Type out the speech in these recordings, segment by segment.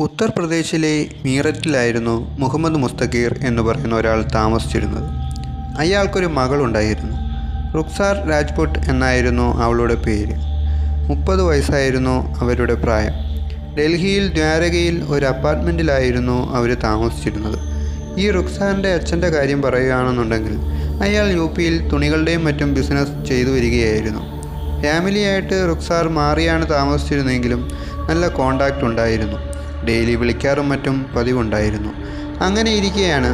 ഉത്തർപ്രദേശിലെ മീററ്റിലായിരുന്നു മുഹമ്മദ് മുസ്തഖീർ എന്ന് പറയുന്ന ഒരാൾ താമസിച്ചിരുന്നത്. അയാൾക്കൊരു മകളുണ്ടായിരുന്നു. റുക്സാർ രാജ്പുട്ട് എന്നായിരുന്നു അവളുടെ പേര്. 30 വയസ്സായിരുന്നു അവരുടെ പ്രായം. ഡൽഹിയിൽ ദ്വാരകയിൽ ഒരു അപ്പാർട്ട്മെൻറ്റിലായിരുന്നു അവർ താമസിച്ചിരുന്നത്. ഈ റുക്സാറിൻ്റെ അച്ഛൻ്റെ കാര്യം പറയുകയാണെന്നുണ്ടെങ്കിൽ അയാൾ യു.പിയിൽ തുണികളുടെയും മറ്റും ബിസിനസ് ചെയ്തു വരികയായിരുന്നു. ഫാമിലിയായിട്ട് റുക്സാർ മാറിയാണ് താമസിച്ചിരുന്നെങ്കിലും നല്ല കോണ്ടാക്റ്റ് ഉണ്ടായിരുന്നു. ഡെയിലി വിളിക്കാറും മറ്റും പതിവുണ്ടായിരുന്നു. അങ്ങനെ ഇരിക്കെയാണ്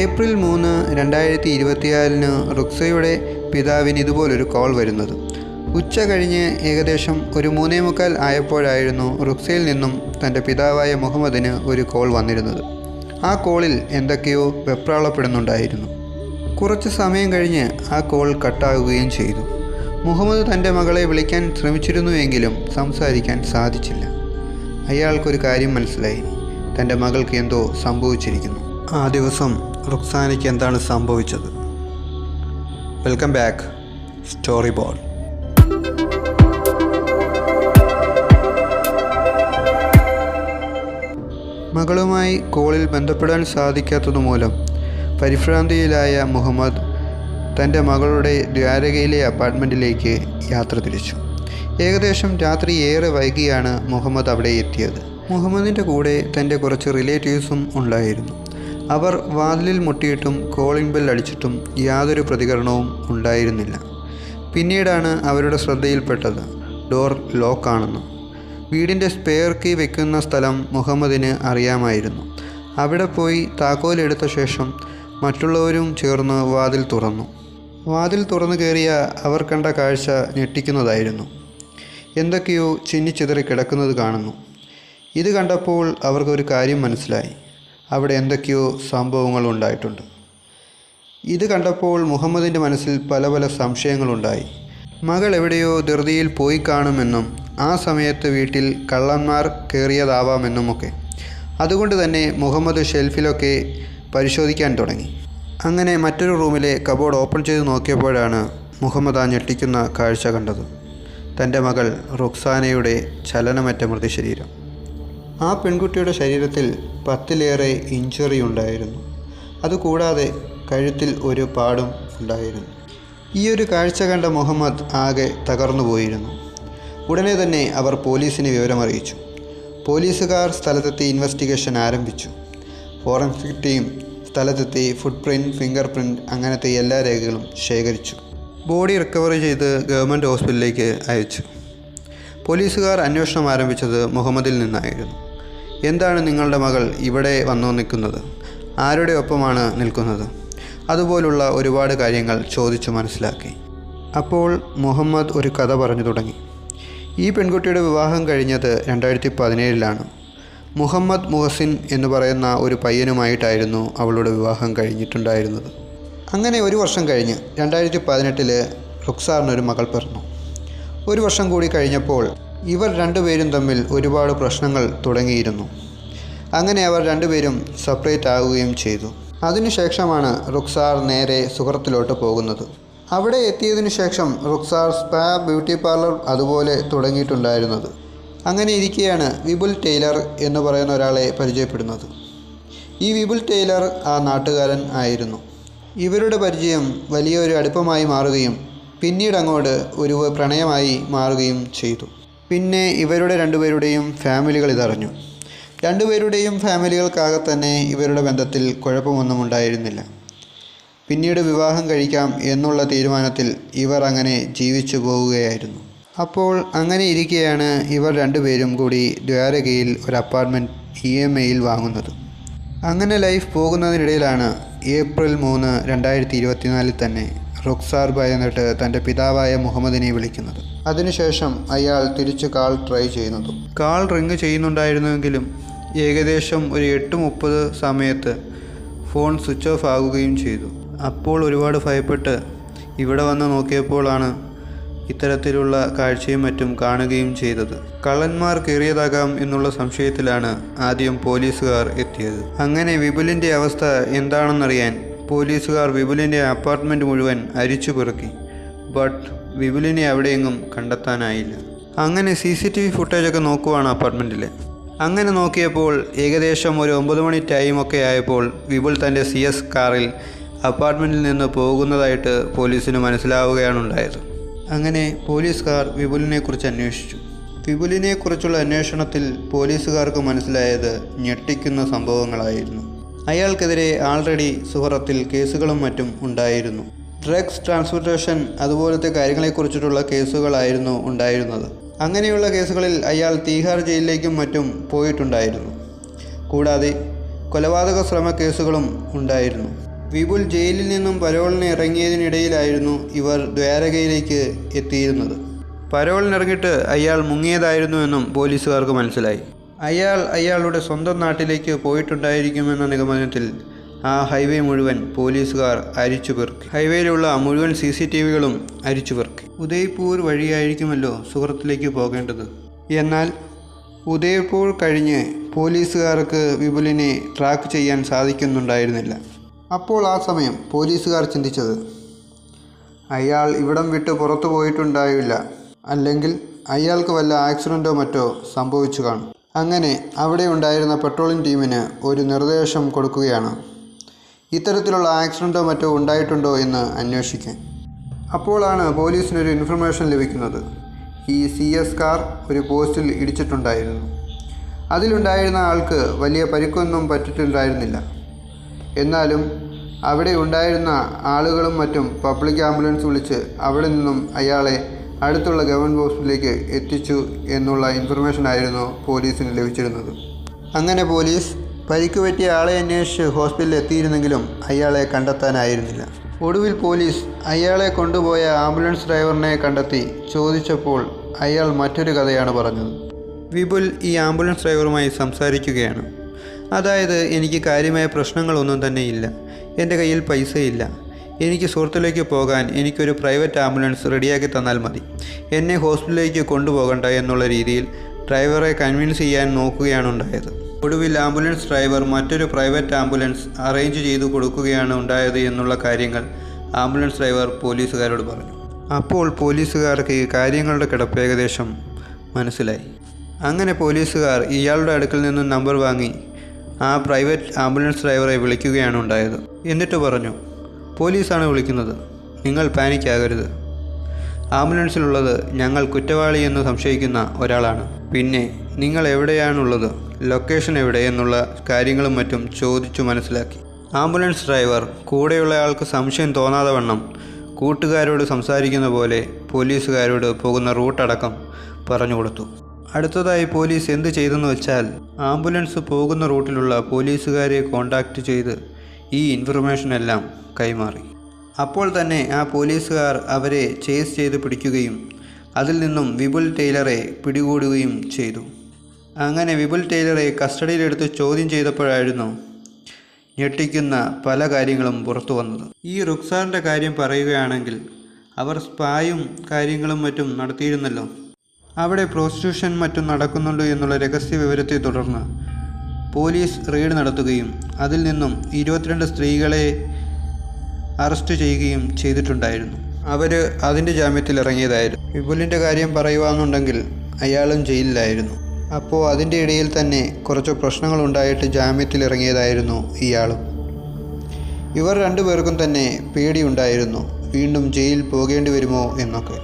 ഏപ്രിൽ 3, 2024 റുക്സയുടെ പിതാവിന് ഇതുപോലൊരു കോൾ വരുന്നത്. ഉച്ച കഴിഞ്ഞ് ഏകദേശം ഒരു 3:45 ആയപ്പോഴായിരുന്നു റുക്സയിൽ നിന്നും തൻ്റെ പിതാവായ മുഹമ്മദിന് ഒരു കോൾ വന്നിരുന്നത്. ആ കോളിൽ എന്തൊക്കെയോ വെപ്രാളപ്പെടുന്നുണ്ടായിരുന്നു. കുറച്ച് സമയം കഴിഞ്ഞ് ആ കോൾ കട്ടാകുകയും ചെയ്തു. മുഹമ്മദ് തൻ്റെ മകളെ വിളിക്കാൻ ശ്രമിച്ചിരുന്നുവെങ്കിലും സംസാരിക്കാൻ സാധിച്ചില്ല. അയാൾക്കൊരു കാര്യം മനസ്സിലായി, തൻ്റെ മകൾക്ക് എന്തോ സംഭവിച്ചിരിക്കുന്നു. ആ ദിവസം റുക്സാനയ്ക്ക് എന്താണ് സംഭവിച്ചത്? Welcome back story ball. മകളുമായി കോളിൽ ബന്ധപ്പെടാൻ സാധിക്കാത്തതുമൂലം പരിഭ്രാന്തിയിലായ മുഹമ്മദ് തൻ്റെ മകളുടെ ദ്വാരകയിലെ അപ്പാർട്ട്മെൻറ്റിലേക്ക് യാത്ര തിരിച്ചു. ഏകദേശം രാത്രി ഏറെ വൈകിയാണ് മുഹമ്മദ് അവിടെ എത്തിയത്. മുഹമ്മദിൻ്റെ കൂടെ തൻ്റെ കുറച്ച് റിലേറ്റീവ്സും ഉണ്ടായിരുന്നു. അവർ വാതിലിൽ മുട്ടിയിട്ടും കോളിംഗ് ബെൽ അടിച്ചിട്ടും യാതൊരു പ്രതികരണവും ഉണ്ടായിരുന്നില്ല. പിന്നീടാണ് അവരുടെ ശ്രദ്ധയിൽപ്പെട്ടത് ഡോർ ലോക്കാണെന്ന്. വീടിൻ്റെ സ്പെയർ കീ വെക്കുന്ന സ്ഥലം മുഹമ്മദിന് അറിയാമായിരുന്നു. അവിടെ പോയി താക്കോലെടുത്ത ശേഷം മറ്റുള്ളവരും ചേർന്ന് വാതിൽ തുറന്നു. വാതിൽ തുറന്നു കയറിയ അവർ കണ്ട കാഴ്ച ഞെട്ടിക്കുന്നതായിരുന്നു. എന്തൊക്കെയോ ചിന്നിച്ചിതറി കിടക്കുന്നത് കാണുന്നു. ഇത് കണ്ടപ്പോൾ അവർക്കൊരു കാര്യം മനസ്സിലായി, അവിടെ എന്തൊക്കെയോ സംഭവങ്ങൾ ഉണ്ടായിട്ടുണ്ട്. ഇത് കണ്ടപ്പോൾ മുഹമ്മദിൻ്റെ മനസ്സിൽ പല പല സംശയങ്ങളുണ്ടായി. മകൾ എവിടെയോ ധൃതിയിൽ പോയി കാണുമെന്നും ആ സമയത്ത് വീട്ടിൽ കള്ളന്മാർ കയറിയതാവാമെന്നുമൊക്കെ. അതുകൊണ്ട് തന്നെ മുഹമ്മദ് ഷെൽഫിലൊക്കെ പരിശോധിക്കാൻ തുടങ്ങി. അങ്ങനെ മറ്റൊരു റൂമിലെ കബോർഡ് ഓപ്പൺ ചെയ്ത് നോക്കിയപ്പോഴാണ് മുഹമ്മദ് ആ ഞെട്ടിക്കുന്ന കാഴ്ച കണ്ടത്. തൻ്റെ മകൾ റുക്സാനയുടെ ചലനമറ്റ മൃതശരീരം. ആ പെൺകുട്ടിയുടെ ശരീരത്തിൽ 10ലേറെ ഇഞ്ചുറി ഉണ്ടായിരുന്നു. അതുകൂടാതെ കഴുത്തിൽ ഒരു പാടും ഉണ്ടായിരുന്നു. ഈ ഒരു കാഴ്ച കണ്ട മുഹമ്മദ് ആകെ തകർന്നു പോയിരുന്നു. ഉടനെ തന്നെ അവർ പോലീസിനെ വിവരമറിയിച്ചു. പോലീസുകാർ സ്ഥലത്തെത്തി ഇൻവെസ്റ്റിഗേഷൻ ആരംഭിച്ചു. ഫോറൻസിക് ടീം സ്ഥലത്തെത്തി ഫുട് പ്രിൻറ്റ്, ഫിംഗർ പ്രിൻറ്റ് അങ്ങനത്തെ എല്ലാ രേഖകളും ശേഖരിച്ചു. ബോഡി റിക്കവർ ചെയ്ത് ഗവൺമെൻറ് ഹോസ്പിറ്റലിലേക്ക് അയച്ചു. പോലീസുകാർ അന്വേഷണം ആരംഭിച്ചത് മുഹമ്മദിൽ നിന്നായിരുന്നു. എന്താണ് നിങ്ങളുടെ മകൾ ഇവിടെ വന്നു നിൽക്കുന്നത്? ആരുടെ ഒപ്പമാണ് നിൽക്കുന്നത്? അതുപോലുള്ള ഒരുപാട് കാര്യങ്ങൾ ചോദിച്ചു മനസ്സിലാക്കി. അപ്പോൾ മുഹമ്മദ് ഒരു കഥ പറഞ്ഞു തുടങ്ങി. ഈ പെൺകുട്ടിയുടെ വിവാഹം കഴിഞ്ഞത് 2017 മുഹമ്മദ് മുഹസിൻ എന്ന് പറയുന്ന ഒരു പയ്യനുമായിട്ടായിരുന്നു അവളുടെ വിവാഹം കഴിഞ്ഞിട്ടുണ്ടായിരുന്നത്. അങ്ങനെ ഒരു വർഷം കഴിഞ്ഞ് 2018 റുക്സാറിനൊരു മകൾ പിറന്നു. ഒരു വർഷം കൂടി കഴിഞ്ഞപ്പോൾ ഇവർ രണ്ടുപേരും തമ്മിൽ ഒരുപാട് പ്രശ്നങ്ങൾ തുടങ്ങിയിരുന്നു. അങ്ങനെ അവർ രണ്ടുപേരും സെപ്പറേറ്റ് ആവുകയും ചെയ്തു. അതിനുശേഷമാണ് റുക്സാർ നേരെ സുഹൃത്തിലോട്ട് പോകുന്നത്. അവിടെ എത്തിയതിനു ശേഷം റുക്സാർ സ്പാ, ബ്യൂട്ടി പാർലർ അതുപോലെ തുടങ്ങിയിട്ടുണ്ടായിരുന്നത്. അങ്ങനെ ഇരിക്കെയാണ് വിപുൽ ടൈലർ എന്ന് പറയുന്ന ഒരാളെ പരിചയപ്പെടുന്നത്. ഈ വിപുൽ ടൈലർ ആ നാട്ടുകാരൻ ആയിരുന്നു. ഇവരുടെ പരിചയം വലിയൊരു അടുപ്പമായി മാറുകയും പിന്നീട് അങ്ങോട്ട് ഒരു പ്രണയമായി മാറുകയും ചെയ്തു. പിന്നെ ഇവരുടെ രണ്ടുപേരുടെയും ഫാമിലികൾ ഇതറിഞ്ഞു. രണ്ടുപേരുടെയും ഫാമിലികൾക്കാകെ തന്നെ ഇവരുടെ ബന്ധത്തിൽ കുഴപ്പമൊന്നും ഉണ്ടായിരുന്നില്ല. പിന്നീട് വിവാഹം കഴിക്കാം എന്നുള്ള തീരുമാനത്തിൽ ഇവർ അങ്ങനെ ജീവിച്ചു പോവുകയായിരുന്നു. അപ്പോൾ അങ്ങനെ ഇരിക്കെയാണ് ഇവർ രണ്ടുപേരും കൂടി ദ്വാരകയിൽ ഒരു അപ്പാർട്ട്മെൻറ്റ് EMIയിൽ വാങ്ങുന്നത്. അങ്ങനെ ലൈഫ് പോകുന്നതിനിടയിലാണ് ഏപ്രിൽ 3, 2024 തന്നെ റുക്സാർ എന്നിട്ട് തൻ്റെ പിതാവായ മുഹമ്മദിനെ വിളിക്കുന്നത്. അതിനുശേഷം അയാൾ തിരിച്ച് കാൾ ട്രൈ ചെയ്യുന്നതും കാൾ റിങ് ചെയ്യുന്നുണ്ടായിരുന്നുവെങ്കിലും ഏകദേശം ഒരു 8:30 സമയത്ത് ഫോൺ സ്വിച്ച് ഓഫ് ആകുകയും ചെയ്തു. അപ്പോൾ ഒരുപാട് ഭയപ്പെട്ട് ഇവിടെ വന്ന് നോക്കിയപ്പോഴാണ് ഇത്തരത്തിലുള്ള കാഴ്ചയും മറ്റും കാണുകയും ചെയ്തത്. കള്ളന്മാർ കയറിയതാകാം എന്നുള്ള സംശയത്തിലാണ് ആദ്യം പോലീസുകാർ എത്തിയത്. അങ്ങനെ വിപുലിൻ്റെ അവസ്ഥ എന്താണെന്നറിയാൻ പോലീസുകാർ വിപുലിൻ്റെ അപ്പാർട്ട്മെൻറ്റ് മുഴുവൻ അരിച്ചു പെറുക്കി. ബട്ട് വിപുലിനെ അവിടെയെങ്ങും കണ്ടെത്താനായില്ല. അങ്ങനെ CCTV ഫുട്ടേജൊക്കെ നോക്കുവാണ് അപ്പാർട്ട്മെൻറ്റിൽ. അങ്ങനെ നോക്കിയപ്പോൾ ഏകദേശം ഒരു 9 മണി ടൈമൊക്കെ ആയപ്പോൾ വിപുൽ തൻ്റെ CS കാറിൽ അപ്പാർട്ട്മെൻറ്റിൽ നിന്ന് പോകുന്നതായിട്ട് പോലീസിന് മനസ്സിലാവുകയാണുണ്ടായത്. അങ്ങനെ പോലീസുകാർ വിപുലിനെക്കുറിച്ച് അന്വേഷിച്ചു. വിപുലിനെക്കുറിച്ചുള്ള അന്വേഷണത്തിൽ പോലീസുകാർക്ക് മനസ്സിലായത് ഞെട്ടിക്കുന്ന സംഭവങ്ങളായിരുന്നു. അയാൾക്കെതിരെ ആൾറെഡി സുഹറത്തിൽ കേസുകളും മറ്റും ഉണ്ടായിരുന്നു. ഡ്രഗ്സ് ട്രാൻസ്പോർട്ടേഷൻ അതുപോലത്തെ കാര്യങ്ങളെക്കുറിച്ചിട്ടുള്ള കേസുകളായിരുന്നു ഉണ്ടായിരുന്നത്. അങ്ങനെയുള്ള കേസുകളിൽ അയാൾ തീഹാർ ജയിലിലേക്കും മറ്റും പോയിട്ടുണ്ടായിരുന്നു. കൂടാതെ കൊലപാതക ശ്രമ കേസുകളും ഉണ്ടായിരുന്നു. വിപുൽ ജയിലിൽ നിന്നും പരോളിന് ഇറങ്ങിയതിനിടയിലായിരുന്നു ഇവർ ദ്വാരകയിലേക്ക് എത്തിയിരുന്നത്. പരോളിനിറങ്ങിയിട്ട് അയാൾ മുങ്ങിയതായിരുന്നുവെന്നും പോലീസുകാർക്ക് മനസ്സിലായി. അയാളുടെ സ്വന്തം നാട്ടിലേക്ക് പോയിട്ടുണ്ടായിരിക്കുമെന്ന നിഗമനത്തിൽ ആ ഹൈവേ മുഴുവൻ പോലീസുകാർ അരിച്ചുപെറുക്കി. ഹൈവേയിലുള്ള മുഴുവൻ CCTVകളും അരിച്ചുപെറുക്കി. ഉദയ്പൂർ വഴിയായിരിക്കുമല്ലോ സുഹൃത്തിലേക്ക് പോകേണ്ടത്. എന്നാൽ ഉദയ്പൂർ കഴിഞ്ഞ് പോലീസുകാർക്ക് വിപുലിനെ ട്രാക്ക് ചെയ്യാൻ സാധിക്കുന്നുണ്ടായിരുന്നില്ല. അപ്പോൾ ആ സമയം പോലീസുകാർ ചിന്തിച്ചത്, അയാൾ ഇവിടം വിട്ട് പുറത്തു പോയിട്ടുണ്ടാവില്ല, അല്ലെങ്കിൽ അയാൾക്ക് വല്ല ആക്സിഡൻറ്റോ മറ്റോ സംഭവിച്ചു കാണും. അങ്ങനെ അവിടെ ഉണ്ടായിരുന്ന പെട്രോളിംഗ് ടീമിന് ഒരു നിർദ്ദേശം കൊടുക്കുകയാണ്, ഇത്തരത്തിലുള്ള ആക്സിഡൻറ്റോ മറ്റോ ഉണ്ടായിട്ടുണ്ടോ എന്ന് അന്വേഷിക്കാൻ. അപ്പോഴാണ് പോലീസിനൊരു ഇൻഫർമേഷൻ ലഭിക്കുന്നത്. ഈ CS കാർ ഒരു പോസ്റ്റിൽ ഇടിച്ചിട്ടുണ്ടായിരുന്നു. അതിലുണ്ടായിരുന്ന ആൾക്ക് വലിയ പരിക്കൊന്നും പറ്റിയിട്ടുണ്ടായിരുന്നില്ല. എന്നാലും അവിടെ ഉണ്ടായിരുന്ന ആളുകളും മറ്റും പബ്ലിക് ആംബുലൻസ് വിളിച്ച് അവിടെ നിന്നും അയാളെ അടുത്തുള്ള ഗവൺമെൻറ് ഹോസ്പിറ്റലിലേക്ക് എത്തിച്ചു എന്നുള്ള ഇൻഫർമേഷനായിരുന്നു പോലീസിന് ലഭിച്ചിരുന്നത്. അങ്ങനെ പോലീസ് പരിക്ക് പറ്റിയ ആളെ അന്വേഷിച്ച് ഹോസ്പിറ്റലിൽ എത്തിയിരുന്നെങ്കിലും അയാളെ കണ്ടെത്താനായിരുന്നില്ല. ഒടുവിൽ പോലീസ് അയാളെ കൊണ്ടുപോയ ആംബുലൻസ് ഡ്രൈവറിനെ കണ്ടെത്തി ചോദിച്ചപ്പോൾ അയാൾ മറ്റൊരു കഥയാണ് പറഞ്ഞത്. വിപുൽ ഈ ആംബുലൻസ് ഡ്രൈവറുമായി സംസാരിക്കുകയാണ്. അതായത്, എനിക്ക് കാര്യമായ പ്രശ്നങ്ങളൊന്നും തന്നെയില്ല, എൻ്റെ കയ്യിൽ പൈസയില്ല, എനിക്ക് സുഹൃത്തിലേക്ക് പോകാൻ എനിക്കൊരു പ്രൈവറ്റ് ആംബുലൻസ് റെഡിയാക്കി തന്നാൽ മതി, എന്നെ ഹോസ്പിറ്റലിലേക്ക് കൊണ്ടുപോകണ്ട എന്നുള്ള രീതിയിൽ ഡ്രൈവറെ കൺവിൻസ് ചെയ്യാൻ നോക്കുകയാണ് ഉണ്ടായത്. ഒടുവിൽ ആംബുലൻസ് ഡ്രൈവർ മറ്റൊരു പ്രൈവറ്റ് ആംബുലൻസ് അറേഞ്ച് ചെയ്തു കൊടുക്കുകയാണ് ഉണ്ടായത് എന്നുള്ള കാര്യങ്ങൾ ആംബുലൻസ് ഡ്രൈവർ പോലീസുകാരോട് പറഞ്ഞു. അപ്പോൾ പോലീസുകാർക്ക് കാര്യങ്ങളുടെ കിടപ്പ് ഏകദേശം മനസ്സിലായി. അങ്ങനെ പോലീസുകാർ ഇയാളുടെ അടുക്കൽ നിന്നും നമ്പർ വാങ്ങി ആ പ്രൈവറ്റ് ആംബുലൻസ് ഡ്രൈവറെ വിളിക്കുകയാണ് ഉണ്ടായത്. എന്നിട്ട് പറഞ്ഞു, പോലീസാണ് വിളിക്കുന്നത്, നിങ്ങൾ പാനിക് ആകരുത്. ആംബുലൻസിലുള്ളത് ഞങ്ങൾ കുറ്റവാളി എന്ന് സംശയിക്കുന്ന ഒരാളാണ്. പിന്നെ നിങ്ങൾ എവിടെയാണുള്ളത്, ലൊക്കേഷൻ എവിടെ എന്നുള്ള കാര്യങ്ങളും മറ്റും ചോദിച്ചു മനസ്സിലാക്കി. ആംബുലൻസ് ഡ്രൈവർ കൂടെയുള്ള ആൾക്ക് സംശയം തോന്നാതെ വണ്ണം കൂട്ടുകാരോട് സംസാരിക്കുന്ന പോലെ പോലീസുകാരോട് പോകുന്ന റൂട്ടടക്കം പറഞ്ഞു കൊടുത്തു. അടുത്തതായി പോലീസ് എന്ത് ചെയ്തെന്ന് വെച്ചാൽ, ആംബുലൻസ് പോകുന്ന റൂട്ടിലുള്ള പോലീസുകാരെ കോണ്ടാക്റ്റ് ചെയ്ത് ഈ ഇൻഫർമേഷനെല്ലാം കൈമാറി. അപ്പോൾ തന്നെ ആ പോലീസുകാർ അവരെ ചേസ് ചെയ്ത് പിടിക്കുകയും അതിൽ നിന്നും വിപുൽ ടൈലറെ പിടികൂടുകയും ചെയ്തു. അങ്ങനെ വിപുൽ ടൈലറെ കസ്റ്റഡിയിലെടുത്ത് ചോദ്യം ചെയ്തപ്പോഴായിരുന്നു ഞെട്ടിക്കുന്ന പല കാര്യങ്ങളും പുറത്തു വന്നത്. ഈ റുക്സാറിൻ്റെ കാര്യം പറയുകയാണെങ്കിൽ, അവർ സ്പായും കാര്യങ്ങളും മറ്റും നടത്തിയിരുന്നല്ലോ. അവിടെ പ്രോസ്റ്റിറ്റ്യൂഷൻ മറ്റും നടക്കുന്നുണ്ട് എന്നുള്ള രഹസ്യ വിവരത്തെ തുടർന്ന് പോലീസ് റെയ്ഡ് നടത്തുകയും അതിൽ നിന്നും 22 സ്ത്രീകളെ അറസ്റ്റ് ചെയ്യുകയും ചെയ്തിട്ടുണ്ടായിരുന്നു. അവർ അതിൻ്റെ ജാമ്യത്തിൽ ഇറങ്ങിയതായിരുന്നു. വിപുലിൻ്റെ കാര്യം പറയുകയാണെന്നുണ്ടെങ്കിൽ അയാളും ജയിലിലായിരുന്നു. അപ്പോൾ അതിൻ്റെ ഇടയിൽ തന്നെ കുറച്ച് പ്രശ്നങ്ങളുണ്ടായിട്ട് ജാമ്യത്തിൽ ഇറങ്ങിയതായിരുന്നു ഇയാളും. ഇവർ രണ്ടുപേർക്കും തന്നെ പേടിയുണ്ടായിരുന്നു, വീണ്ടും ജയിലിൽ പോകേണ്ടി വരുമോ എന്നൊക്കെ.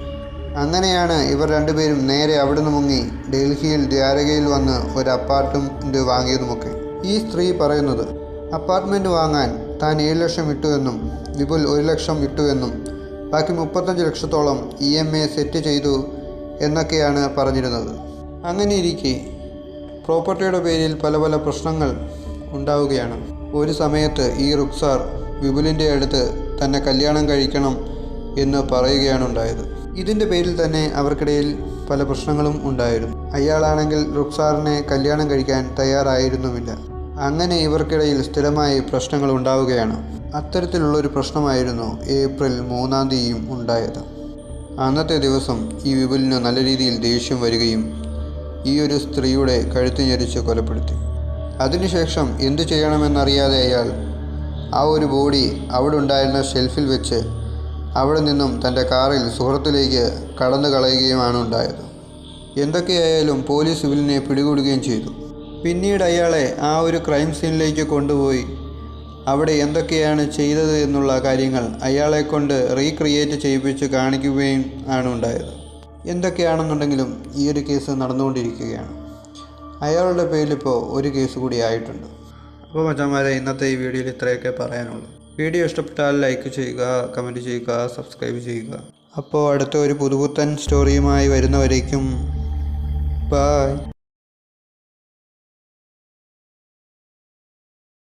അങ്ങനെയാണ് ഇവർ രണ്ടുപേരും നേരെ അവിടുന്ന് മുങ്ങി ഡൽഹിയിൽ ദ്വാരകയിൽ വന്ന് ഒരു അപ്പാർട്ട്മെൻറ്റ് വാങ്ങിയതുമൊക്കെ. ഈ സ്ത്രീ പറയുന്നത്, അപ്പാർട്ട്മെൻറ്റ് വാങ്ങാൻ താൻ 7 ലക്ഷം ഇട്ടുവെന്നും വിപുൽ 1 ലക്ഷം ഇട്ടുവെന്നും ബാക്കി 35 ലക്ഷത്തോളം EMI സെറ്റ് ചെയ്തു എന്നൊക്കെയാണ് പറഞ്ഞിരുന്നത്. അങ്ങനെയിരിക്കെ പ്രോപ്പർട്ടിയുടെ പേരിൽ പല പല പ്രശ്നങ്ങൾ ഉണ്ടാവുകയാണ്. ഒരു സമയത്ത് ഈ റുക്സാർ വിപുലിൻ്റെ അടുത്ത് തന്നെ കല്യാണം കഴിക്കണം എന്ന് പറയുകയാണ് ഉണ്ടായത്. ഇതിൻ്റെ പേരിൽ തന്നെ അവർക്കിടയിൽ പല പ്രശ്നങ്ങളും ഉണ്ടായിരുന്നു. അയാളാണെങ്കിൽ റുക്സാറിനെ കല്യാണം കഴിക്കാൻ തയ്യാറായിരുന്നുമില്ല. അങ്ങനെ ഇവർക്കിടയിൽ സ്ഥിരമായി പ്രശ്നങ്ങൾ ഉണ്ടാവുകയാണ്. അത്തരത്തിലുള്ളൊരു പ്രശ്നമായിരുന്നു ഏപ്രിൽ 3-ാം തീയതിയും ഉണ്ടായത്. അന്നത്തെ ദിവസം ഈ വിപുലിന് നല്ല രീതിയിൽ ദേഷ്യം വരികയും ഈ ഒരു സ്ത്രീയുടെ കഴുത്ത് ഞെരിച്ച് കൊലപ്പെടുത്തി. അതിനുശേഷം എന്തു ചെയ്യണമെന്നറിയാതെ അയാൾ ആ ഒരു ബോഡി അവിടെ ഉണ്ടായിരുന്ന ഷെൽഫിൽ വെച്ച് അവിടെ നിന്നും തൻ്റെ കാറിൽ സുഹൃത്തിലേക്ക് കടന്നു കളയുകയുമാണ് ഉണ്ടായത്. എന്തൊക്കെയായാലും പോലീസ് വിപുലിനെ പിടികൂടുകയും ചെയ്തു. പിന്നീട് അയാളെ ആ ഒരു ക്രൈം സീനിലേക്ക് കൊണ്ടുപോയി അവിടെ എന്തൊക്കെയാണ് ചെയ്തത് എന്നുള്ള കാര്യങ്ങൾ അയാളെ കൊണ്ട് റീക്രിയേറ്റ് ചെയ്യിപ്പിച്ച് കാണിക്കുകയും ആണ് ഉണ്ടായത്. എന്തൊക്കെയാണെന്നുണ്ടെങ്കിലും ഈ ഒരു കേസ് നടന്നുകൊണ്ടിരിക്കുകയാണ്. അയാളുടെ പേരിലിപ്പോൾ ഒരു കേസ് കൂടി ആയിട്ടുണ്ട്. അപ്പോൾ മച്ചാന്മാരെ, ഇന്നത്തെ ഈ വീഡിയോയിൽ ഇത്രയൊക്കെ പറയാനുള്ളൂ. വീഡിയോ ഇഷ്ടപ്പെട്ടാൽ ലൈക്ക് ചെയ്യുക, കമൻറ്റ് ചെയ്യുക, സബ്സ്ക്രൈബ് ചെയ്യുക. അപ്പോൾ അടുത്ത ഒരു പുതുപുത്തൻ സ്റ്റോറിയുമായി വരുന്നവരേക്കും ബൈ.